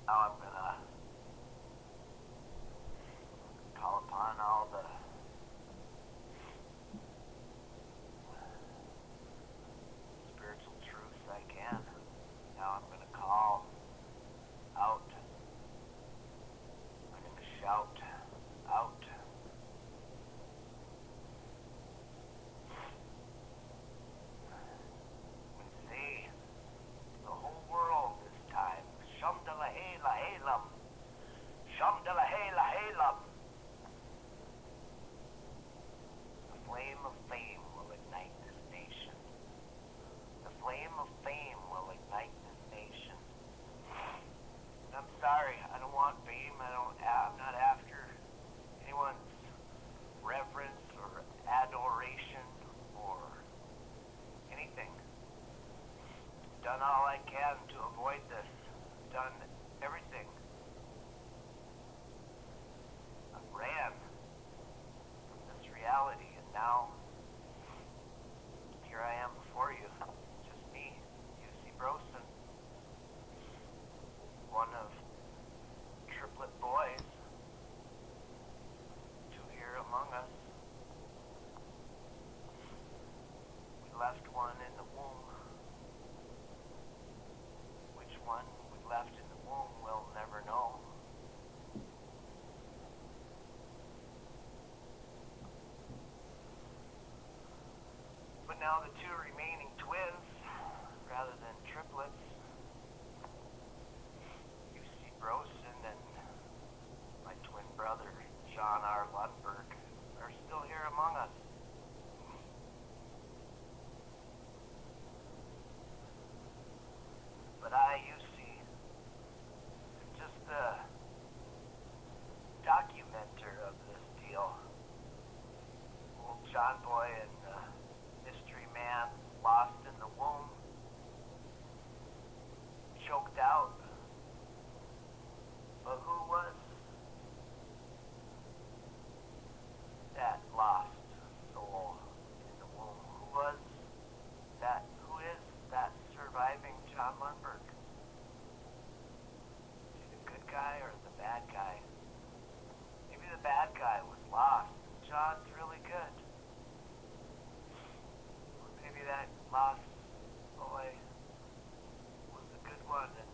Now I'm gonna call upon all the spiritual truths I can. Now I'm gonna call out. I'm gonna shout out. I'm gonna say the whole world this time. Shum de la hey la hey lum. Shum de la hey la hey lum. The flame of fame will ignite this nation. The flame of fame will ignite this nation. And I'm sorry, I don't want fame. I'm not after anyone's reverence or adoration or anything. Done all I can to avoid this. Done everything. I ran from this reality, and now here I am before you. Just me, ucbroson, one of triplet boys, two here among us. We left one in the womb. Which one we left in the womb, we'll never know. But now the two remaining twins, rather than triplets, ucbroson and my twin brother, John R. Lundberg, are still here among us. But I, UC, am just the documenter of this deal. Old John Boy and mystery man lost in the womb, choked out. But who was that lost soul in the womb? Who was that? Who is that surviving John Lundberg? Is he the good guy or the bad guy? Maybe the bad guy was lost. John's really good. Or maybe that lost boy was the good one, and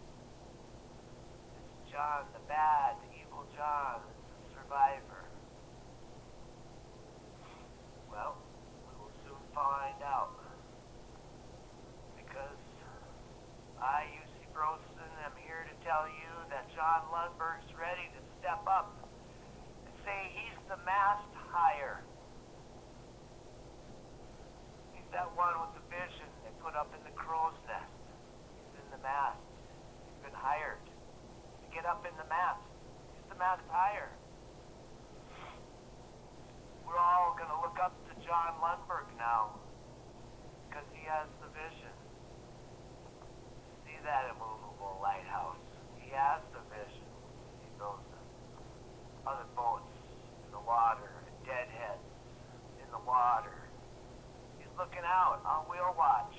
it's John, the bad, the evil John, the survivor. Well, we will soon find out. Because I, ucbroson, am here to tell you that John Lundberg's ready to step up and say he's the mast hire. He's that one with the vision they put up in the crow's nest. He's in the mast. He's been hired to get up in the mast. He's the mast hire. We're all going to look up to John Lundberg now because he has the vision. See that immovable lighthouse? He has the vision. He those other boats in the water, and deadheads in the water. He's looking out on wheel watch.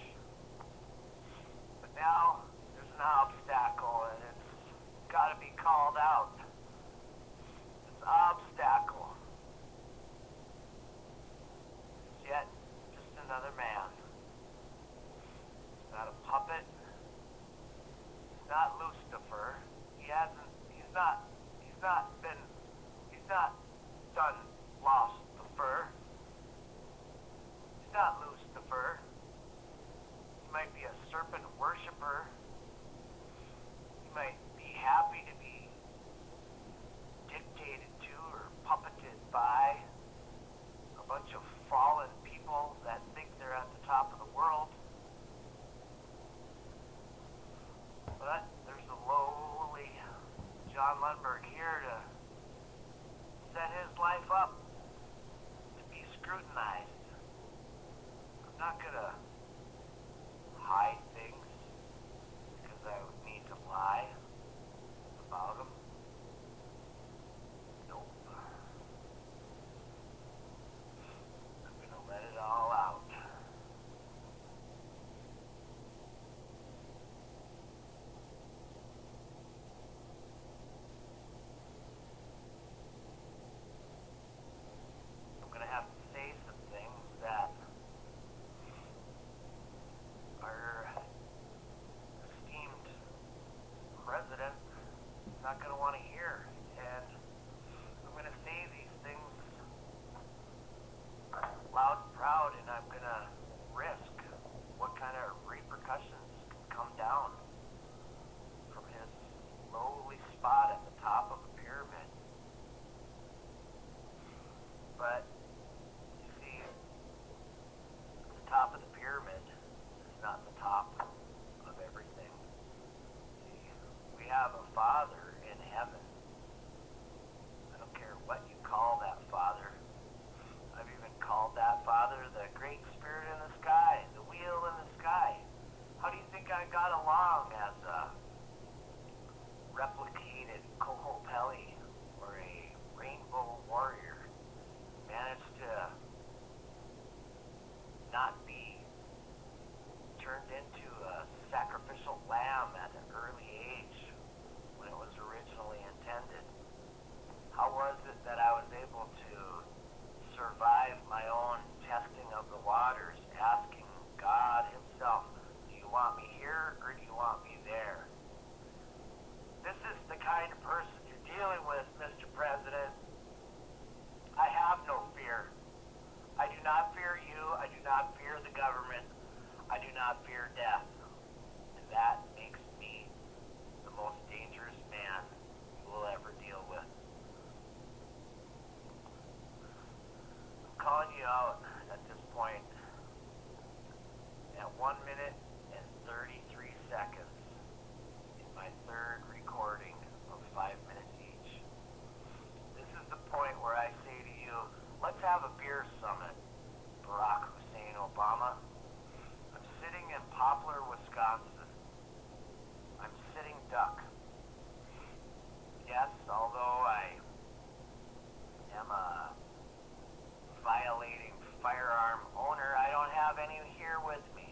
But now there's an obstacle, and it's got to be called out. This obstacle is yet just another man. He's not a puppet. He's not Lucifer. He's not done lost the fur. He's not Lucifer. He might be a serpent worshiper. He might be happy to be dictated to or puppeted by a bunch of fallen people that think they're at the top of the world. But there's a lowly John Lundberg here to set his life up to be scrutinized. I'm not gonna hide things because I would need to lie about them. Nope. I'm gonna let it all out. not going to want to hear. And I'm going to say these things loud and proud, and I'm going to risk what kind of repercussions can come down from his lowly spot at the top of a pyramid. But, you see, the top of the pyramid is not the top of everything. See, we have a Father in heaven. I don't care what you call that Father. I've even called that Father the Great Spirit in the sky, the wheel in the sky. How do you think I got along as a replicated Kohopeli or a rainbow warrior? Managed to not be turned into a sacrificial lamb at an early age when it was originally intended. How was it that I was able to survive my own testing of the waters, asking God himself, do you want me here or do you want me there? This is the kind of person you're dealing with, Mr. President. I have no fear. I do not fear you. I do not fear the government. I do not fear death. And that makes me the most dangerous man you will ever deal with. I'm calling you out at this point at 1 minute and 33 seconds in my third recording of 5 minutes each. This is the point where I say to you, let's have a beer summit, Barack Hussein Obama. I'm sitting in Poplar, Wisconsin. I'm sitting duck. Yes, although I am a violating firearm owner, I don't have any here with me.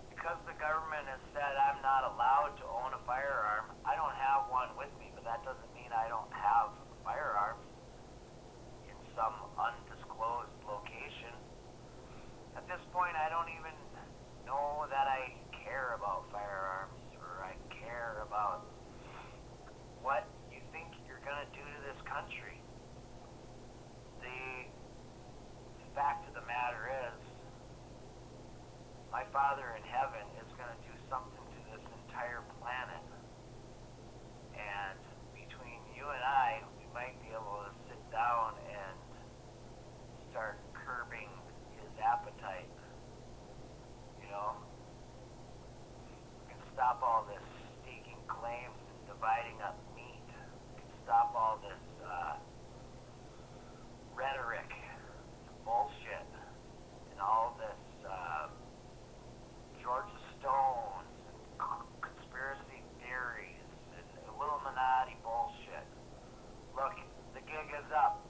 Because the government has said I'm not allowed to own a firearm, I don't have one with me, but that doesn't mean I don't have firearms in some undisclosed location. At this point, I don't even know that I care about firearms or I care about what you think you're going to do to this country. The fact of the matter is, my Father in heaven is going to do something to this entire planet. And between you and I, we might be able to sit down and start curbing his appetite. You know? We can stop all this staking claims and dividing up meat. We can stop all this rhetoric, bullshit, and all this Georgia Stones and conspiracy theories and Illuminati bullshit. Look, the gig is up.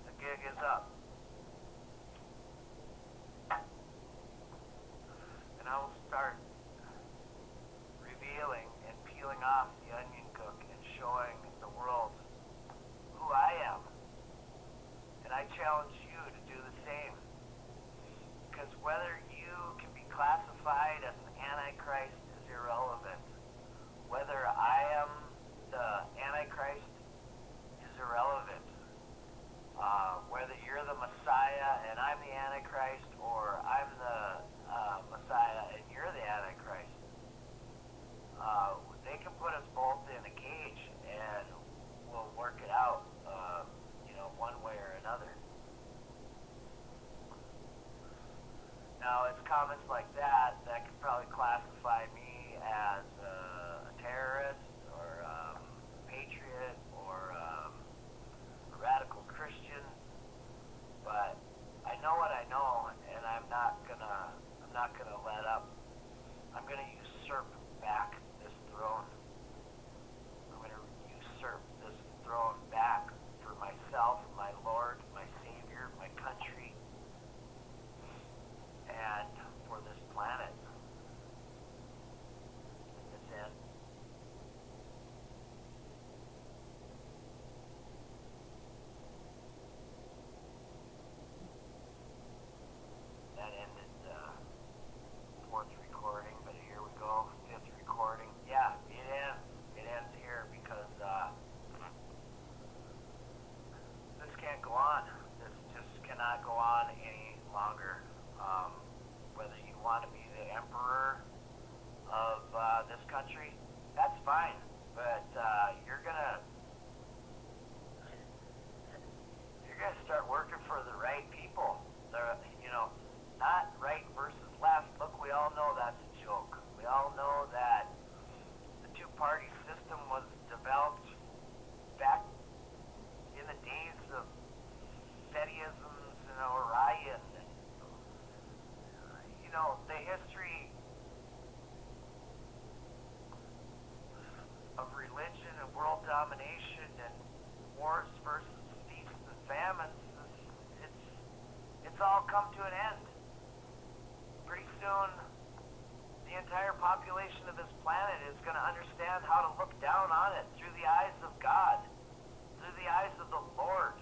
The gig is up. And I will start revealing and peeling off the onion cook and showing the world who I am. And I challenge you to do the same. Because whether you can be classified as an antichrist is irrelevant. Whether I am the antichrist is irrelevant. Whether you're the Messiah and I'm the antichrist, or I'm the Messiah and you're the antichrist, they can put us both in a cage and we'll work it out, one way or another. Now, it's comments like that could probably classify me as a terrorist or patriot or a radical Christian, but I know what I know, and I'm not gonna let up. I'm gonna usurp back this throne. I'm gonna usurp this throne back for myself, my Lord, my Savior, my country, and for this planet. That's it. That ended the fourth recording. the history of religion and world domination and wars versus feasts and famines, it's all come to an end. Pretty soon, the entire population of this planet is going to understand how to look down on it through the eyes of God, through the eyes of the Lord.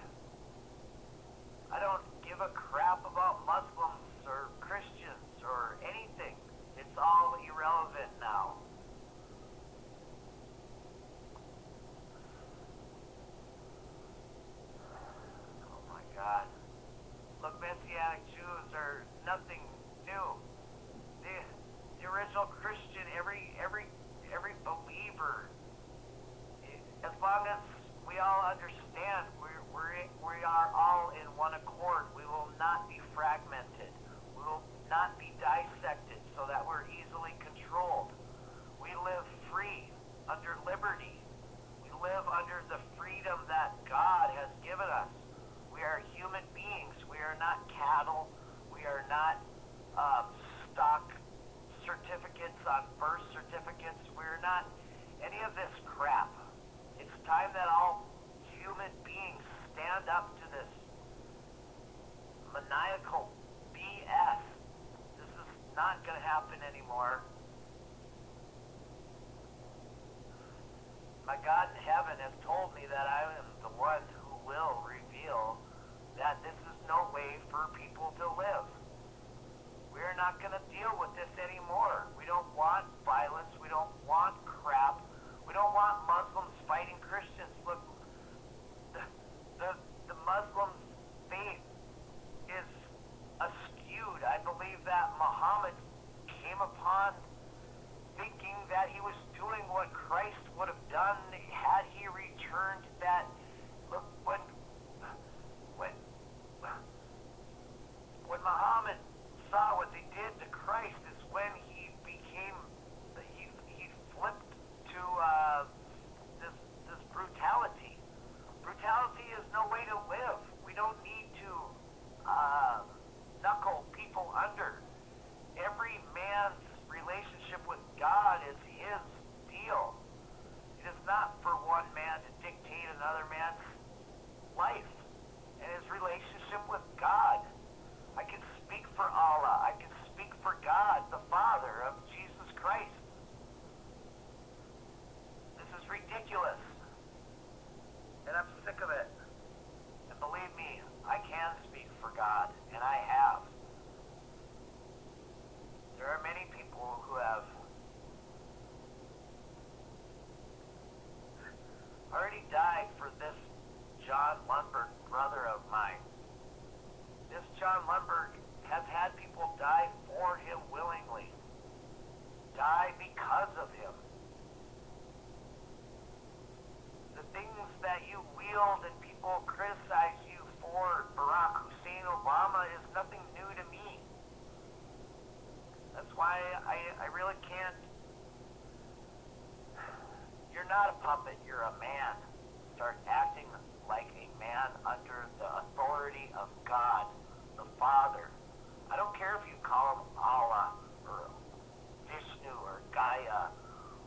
I don't give a crap about Muslims or Christians or anything. It's all irrelevant now. Oh my God. Look, Messianic Jews are nothing new. The original Christian, every believer, as long as we all understand we are all in one accord, we will not be fragmented. We will not be dissected so that we're easily controlled. We live free under liberty. We live under the freedom that God has given us. We are human beings. We are not cattle. We are not stock certificates on birth certificates. We're not any of this crap. It's time that all human beings stand up to this maniacal BS. This is not going to happen anymore. My God in heaven has told me that I am the one who will reveal that this is no way for people to live. We're not going to deal with this anymore. We don't want violence. We don't want crap. We don't want Muslims fighting Christians. Look, the Muslim faith is askewed. I believe that Muhammad came upon thinking that he was doing what Christ would have done had he returned. That, look, when Muhammad saw what they did to Christ is when he flipped to this brutality. Brutality is no way to live. We don't need to knuckle people under. Every man's relationship with God is his deal. It is not for one man to dictate another man's life and his relationship with God. I can speak for Allah. I can speak for God, the Father of Jesus Christ. This is ridiculous. And I'm sick of it. And believe me, I can speak for God, and I have. There are many people who have already died for this John Lundberg brother of mine. This John Lundberg has had people die for him willingly. Die because of him. The things that you wield and people criticize you for, Barack Hussein Obama, is nothing new to me. That's why I really can't. You're not a puppet, you're a man. Start acting like a man under the authority of God, the Father. I don't care if you call him Allah or Vishnu or Gaia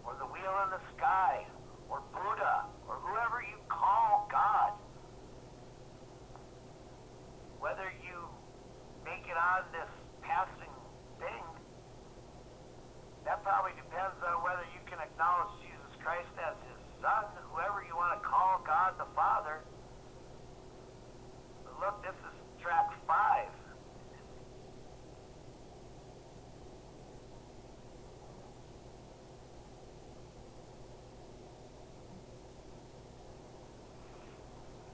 or the wheel in the sky or Buddha or whoever you call God. Whether you make it on this passing thing, that probably depends on whether you can acknowledge Jesus Christ as his son, whoever you want to call God the Father. But look, this is track 5.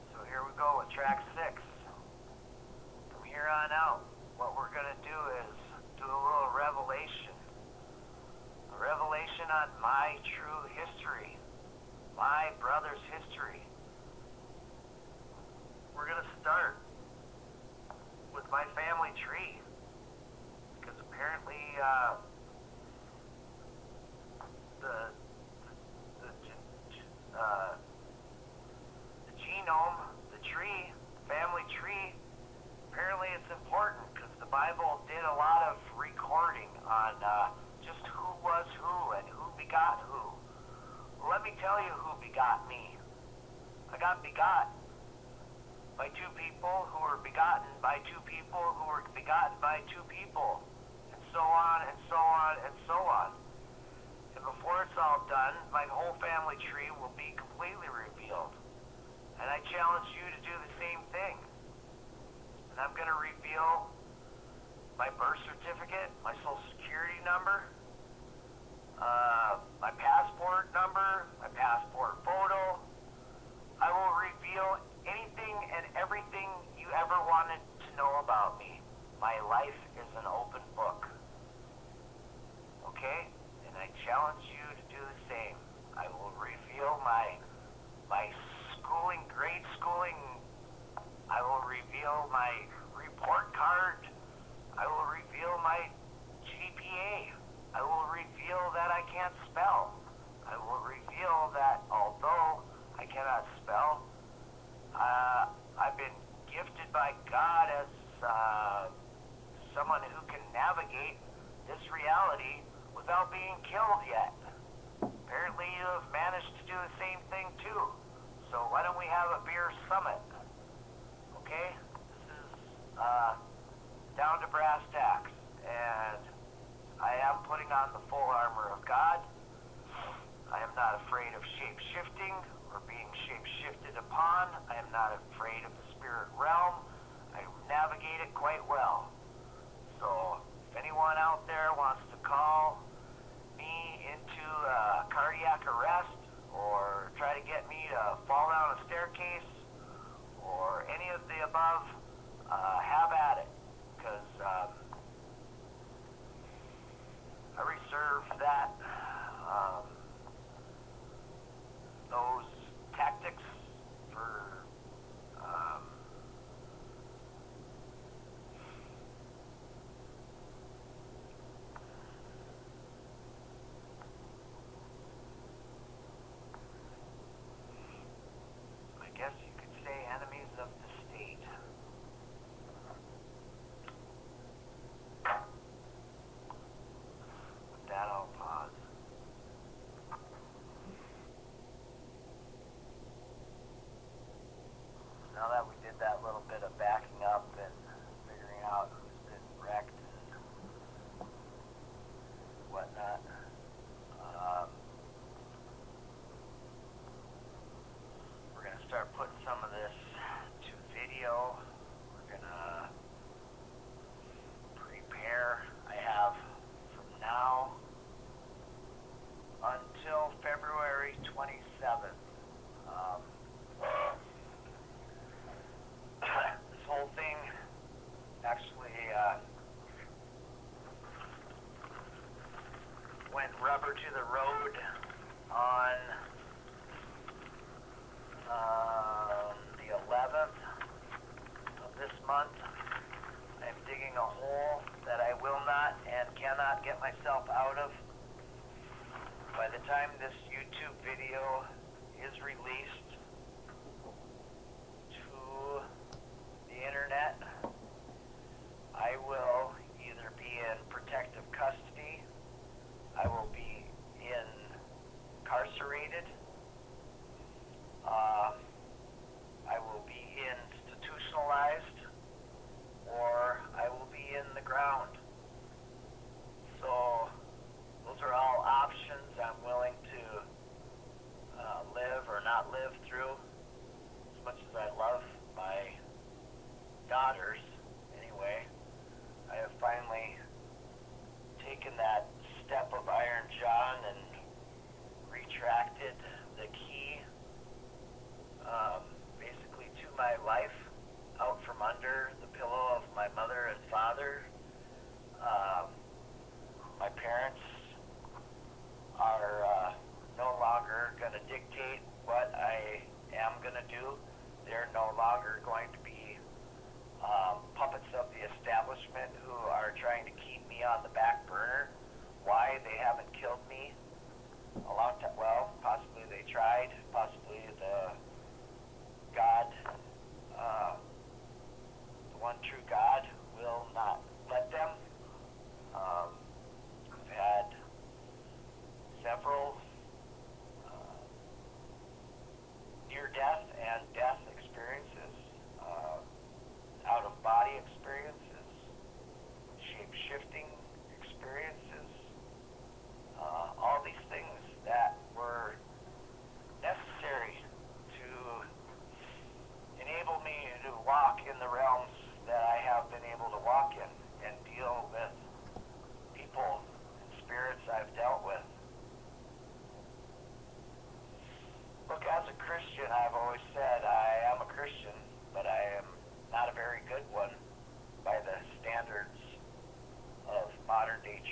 So here we go with track 6. From here on out, what we're going to do is do a little revelation. A revelation on my true history. My brother's history. We're going to start with my family tree. Because apparently, the genome, the tree, family tree, apparently it's important because the Bible did a lot of recording on just who was who and who begot who. Well, let me tell you who begot me. I got begot by two people who were begotten by two people who were begotten by two people, and so on and so on and so on. And before it's all done, my whole family tree will be completely revealed. And I challenge you to do the same thing. And I'm going to reveal my birth certificate, my social security number, my passport number, my passport photo. I will reveal anything and everything you ever wanted to know about me. My life is an open book. Okay? And I challenge you to do the same. I will reveal my schooling, grade schooling. I will reveal my report card. I will reveal my GPA. I will reveal that I can't spell. I will reveal that although I cannot spell, I've been gifted by God as someone who can navigate this reality without being killed yet. Apparently you have managed to do the same thing too. So why don't we have a beer summit? Okay? This is down to brass tacks. And I am putting on the full armor of God. I am not afraid of shape-shifting or being shape-shifted upon. I am not afraid of the spirit realm. I navigate it quite well. So if anyone out there wants to call me into cardiac arrest or try to get me to fall down a staircase or any of the above, have at it, because I reserve that those tactics for I guess you could say enemies of the state. With that, I'll pause. Now that we did that little bit of backing up and figuring out who's been wrecked and whatnot, we're going to start putting some of this to video. We're going to prepare. I have from now until February 27th. This whole thing actually went rubber to the road on the 11th of this month. I'm digging a hole that I will not and cannot get myself out of. By the time this YouTube video is released to the internet, I will either be in protective custody, I will be incarcerated, I will be institutionalized, or I will be in the ground. So those are all options I'm willing to live or not live through. As much as I love my daughters, anyway, I have finally taken that step of Iron John and retracted the key, basically to my life, out from under the pillow of my mother and father. My parents are no longer going to dictate what I am going to do. They're no longer going to be puppets of the establishment who are trying to keep me on the back burner. Why they haven't killed me a long time? Well, possibly they tried. Possibly the God, the one true God, will not let them.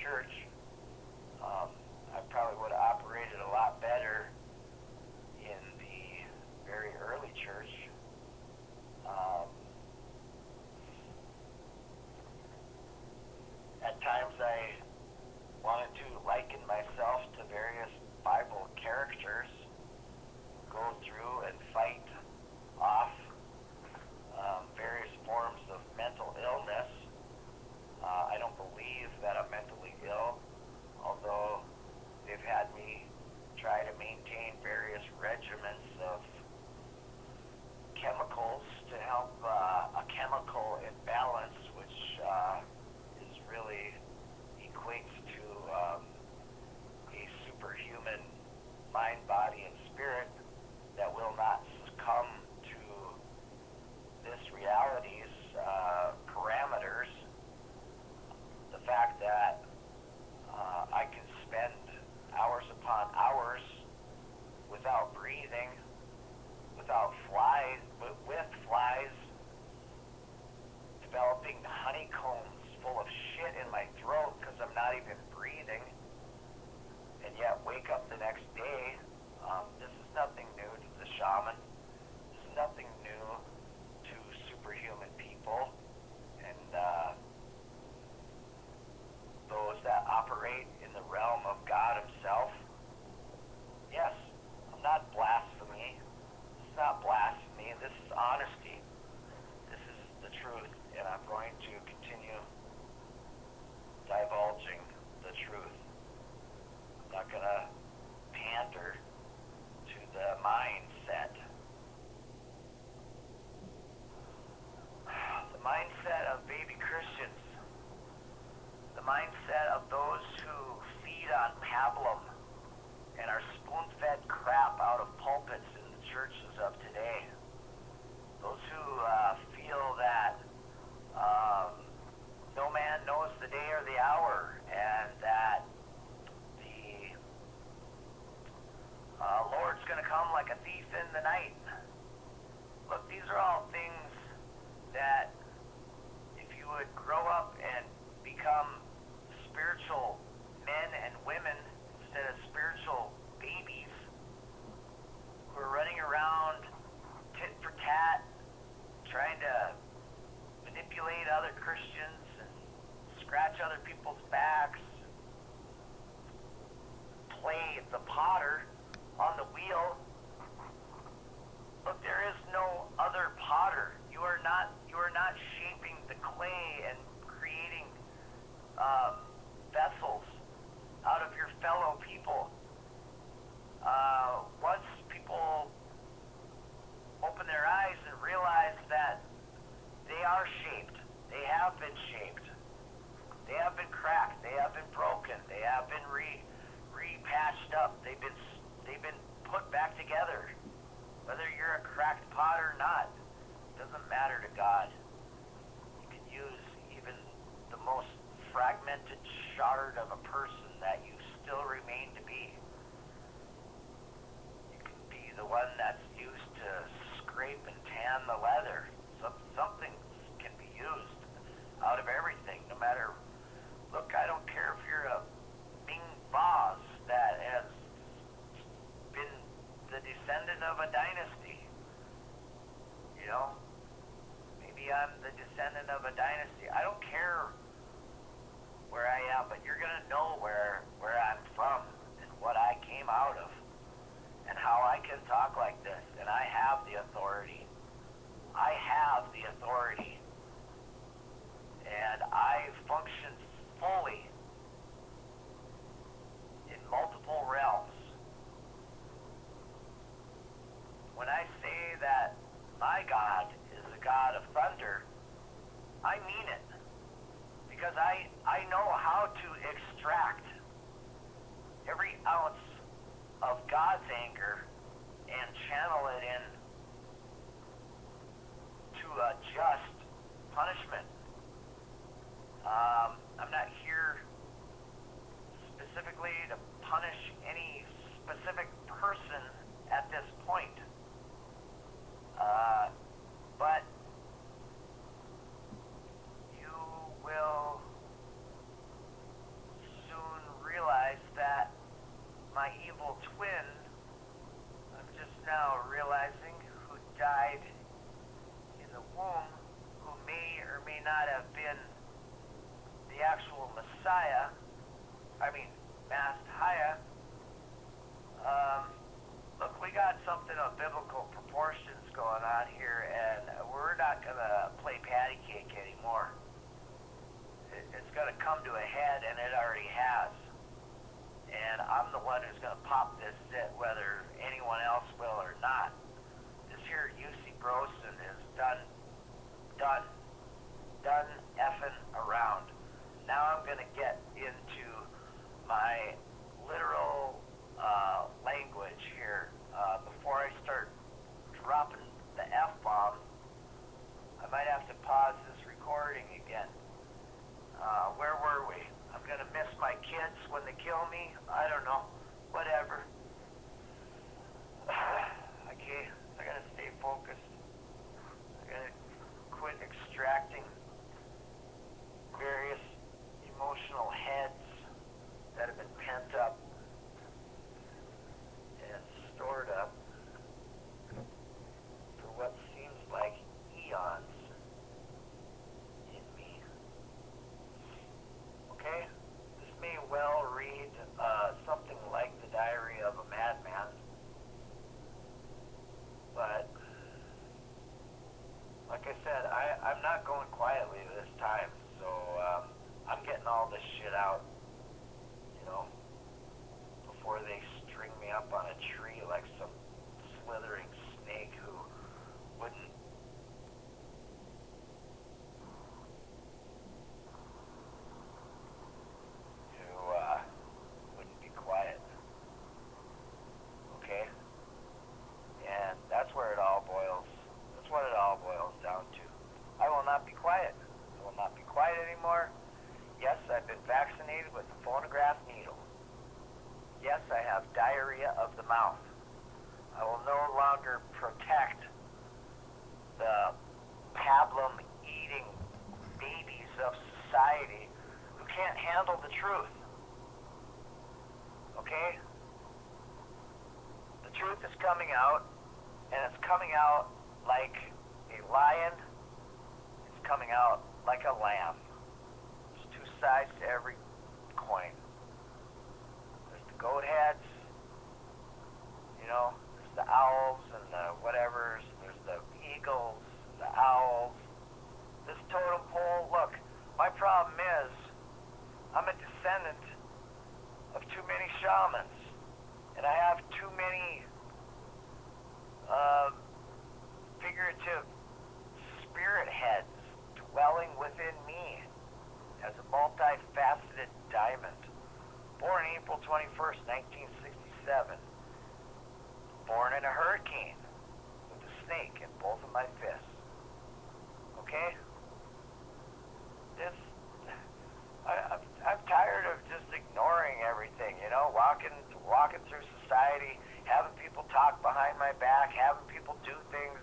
church. I probably would have operated a lot better in the very early church. At times I wanted to liken myself to various Bible characters, go through and fight off various forms of mental illness. I don't believe that I'm mentally ill, although they've had me try to maintain various regimens of chemicals to help a chemical imbalance, which is really equates to a superhuman mind, body, and spirit that will not succumb to this reality's parameters. The fact that I can spend hours upon hours without breathing, without flies, with flies, developing honeycombs full of shit in my throat because I'm not even breathing, and yet wake up the next day. This is nothing new to the shaman. This is nothing new to superhuman people and those that operate in the realm of God himself. Yes, I'm not blasphemy. It's not blasphemy. This is honesty. This is the truth, and I'm going to continue divulging the truth. I'm not going to pander to the mindset. The mindset of baby Christians. The mindset of those who feed on pablum and are spoon-fed crap out of pulpits in the churches of today. Those who feel that no man knows the day or the hour, and that the Lord's going to come like a thief in the night. Look, these are all things that if you would grow up and become spiritual men and women instead of spiritual babies who are running around tit for tat, trying to manipulate other Christians and scratch other people's backs, play the potter on the wheel. Look, there is no other potter. You are not shaping the clay and creating vessels out of your fellow people. Once people open their eyes and realize that they are shaped, they have been shaped, they have been cracked, they have been broken, they have been repatched up, they've been put back together. Whether you're a cracked pot or not, doesn't matter to God. You can use even the most fragmented shard of a person that you still remain to be. You can be the one that's used to scrape and tan the leather. Something can be used out of everything, no matter. Look, I don't care if you're a Ming boss that has been the descendant of a dynasty. You know, maybe I'm the descendant of a dynasty. I don't care where I am, but you're gonna know where I'm from and what I came out of and how I can talk like this. And I have the authority. I have the authority. And I function fully in multiple realms. When I say that my God is a God of thunder, I mean it. Because I know how to extract every ounce of God's anger and channel it in to a just punishment. I'm not here specifically to punish any specific person at this point. But you will it already has. And I'm the one who's going to pop this zit, whether anyone else will or not. This here ucbroson is done effing around. Now I'm going to get into my literal language here. Before I start dropping the F-bomb, I might have to pause this recording again. Where were we? I'm going to miss my kids when they kill me? I don't know. Whatever. Okay, I got to stay focused. I got to quit extracting various emotional heads that have been pent up and stored up for what seems like eons in me. Okay? This may well read something like the diary of a madman, but like I said, I'm not going quietly this time, so I'm getting all this shit out, you know, before they string me up on a tree like some slithering snake who wouldn't be quiet. Okay? And that's where it all boils. That's what it all boils down to. I will not be quiet. I will not be quiet anymore. Yes, I've been vaccinated with the phonograph needle. Yes, I have diarrhea of the mouth. I will no longer protect the pablum-eating babies of society who can't handle the truth. Okay? The truth is coming out, and it's coming out like a lion. It's coming out like a lamb. There's two sides to every coin. There's the goat heads, you know, there's the owls and the whatevers, there's the eagles, the owls. This totem pole, look, my problem is I'm a descendant of too many shamans, and I have too many figurative spirit heads dwelling within me as a multifaceted diamond. Born April 21st, 1967. Born in a hurricane with a snake in both of my fists. Okay? I'm tired of just ignoring everything, you know, walking through society, having people talk behind my back, having people do things,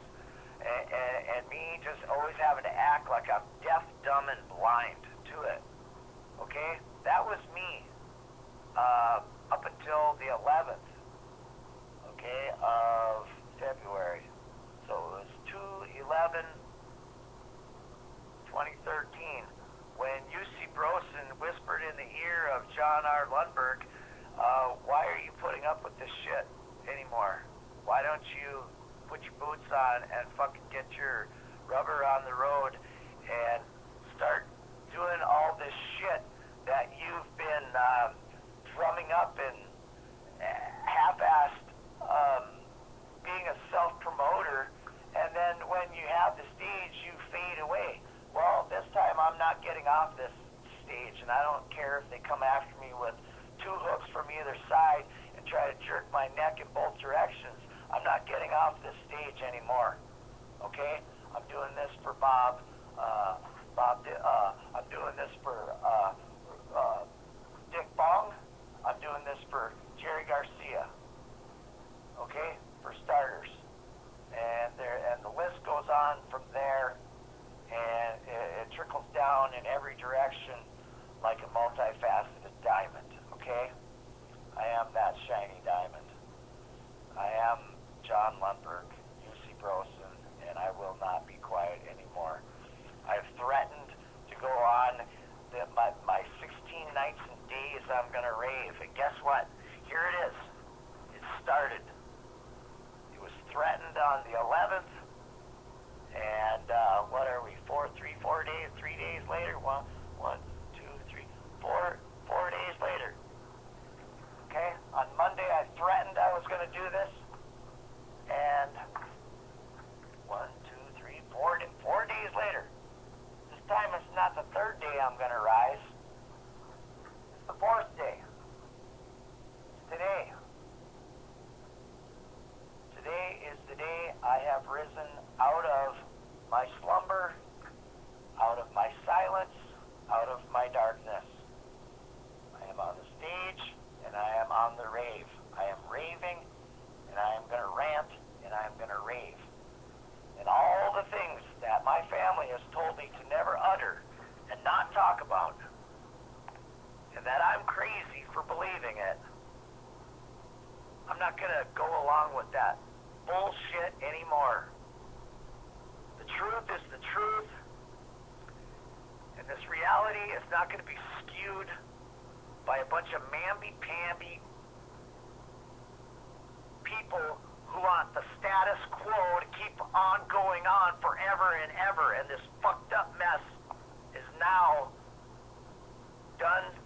and me just always having to act like I'm deaf, dumb, and blind to it. Okay? That was me up until the 11th, okay, of February. So it was 2/11/2013 when ucbroson whispered in the ear of John R. Lundberg, why are you putting up with this shit anymore? Why don't you put your boots on and fucking get your rubber on the road and start doing all this shit that you've been drumming up and half-assed being a self-promoter, and then when you have the stage, you fade away. Well, this time I'm not getting off this stage, and I don't care if they come after me with two hooks from either side and try to jerk my neck in both directions. I'm not getting off this stage anymore. Okay? I'm doing this for Bob. I'm doing this for Dick Bong. I'm doing this for Jerry Garcia. Okay? For starters. And the list goes on from there, and it trickles down in every direction like a multifaceted diamond. Okay? I am that shiny diamond. I am John Lundberg, ucbroson, and I will not be quiet anymore. I've threatened to go on my 16 nights and days I'm going to rave. And guess what? Here it is. It started. It was threatened on the 11th. And what are we? 4 days later? 4 for believing it. I'm not gonna go along with that bullshit anymore. The truth is the truth, and this reality is not gonna be skewed by a bunch of mamby-pamby people who want the status quo to keep on going on forever and ever, and this fucked up mess is now done